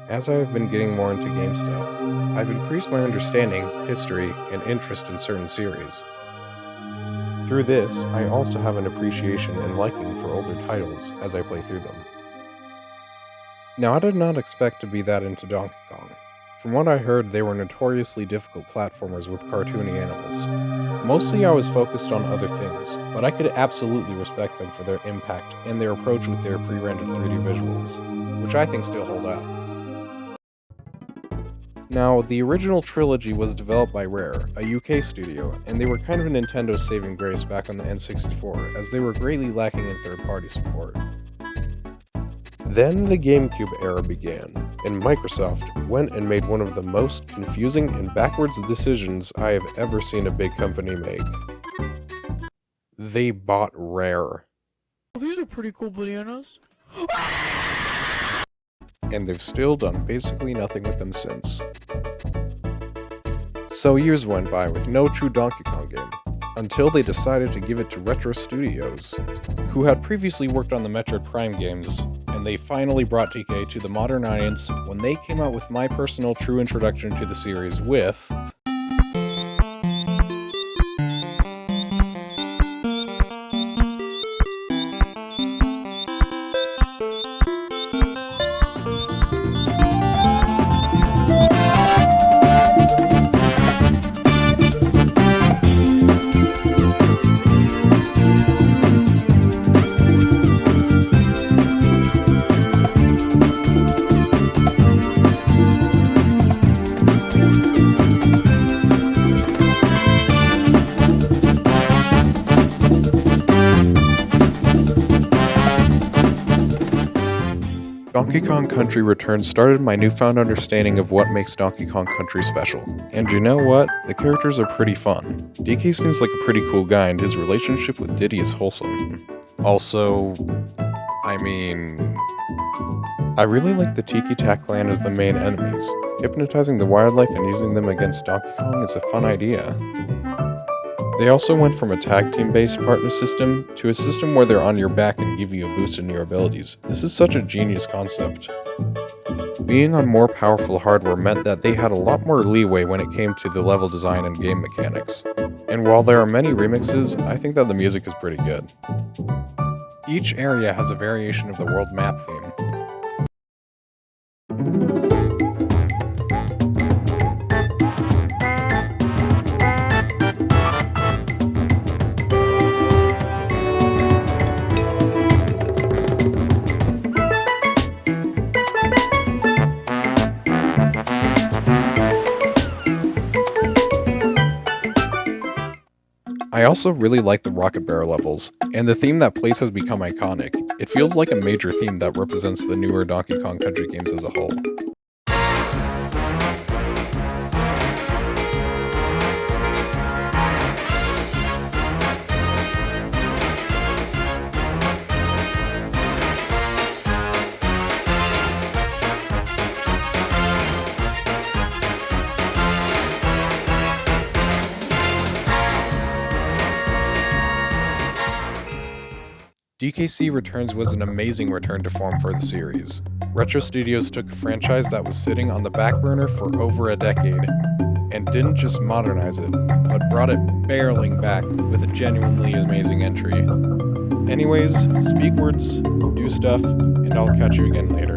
As I have been getting more into game stuff, I've increased my understanding, history, and interest in certain series. Through this, I also have an appreciation and liking for older titles as I play through them. Now, I did not expect to be that into Donkey Kong. From what I heard, they were notoriously difficult platformers with cartoony animals. Mostly I was focused on other things, but I could absolutely respect them for their impact and their approach with their pre-rendered 3D visuals, which I think still hold out. Now, the original trilogy was developed by Rare, a UK studio, and they were kind of a Nintendo saving grace back on the N64, as they were greatly lacking in third-party support. Then the GameCube era began, and Microsoft went and made one of the most confusing and backwards decisions I have ever seen a big company make. They bought Rare. These are pretty cool bananas. And they've still done basically nothing with them since. So years went by with no true Donkey Kong game, until they decided to give it to Retro Studios, who had previously worked on the Metroid Prime games, and they finally brought DK to the modern audience when they came out with my personal true introduction to the series with Donkey Kong Country Returns started my newfound understanding of what makes Donkey Kong Country special. And you know what? The characters are pretty fun. DK seems like a pretty cool guy and his relationship with Diddy is wholesome. Also, I really like the Tiki Tak Clan as the main enemies. Hypnotizing the wildlife and using them against Donkey Kong is a fun idea. They also went from a tag team based partner system to a system where they're on your back and give you a boost in your abilities. This is such a genius concept. Being on more powerful hardware meant that they had a lot more leeway when it came to the level design and game mechanics. And while there are many remixes, I think that the music is pretty good. Each area has a variation of the world map theme. I also really like the Rocket Bear levels, and the theme that plays has become iconic. It feels like a major theme that represents the newer Donkey Kong Country games as a whole. DKC Returns was an amazing return to form for the series. Retro Studios took a franchise that was sitting on the back burner for over a decade, and didn't just modernize it, but brought it barreling back with a genuinely amazing entry. Anyways, speak words, do stuff, and I'll catch you again later.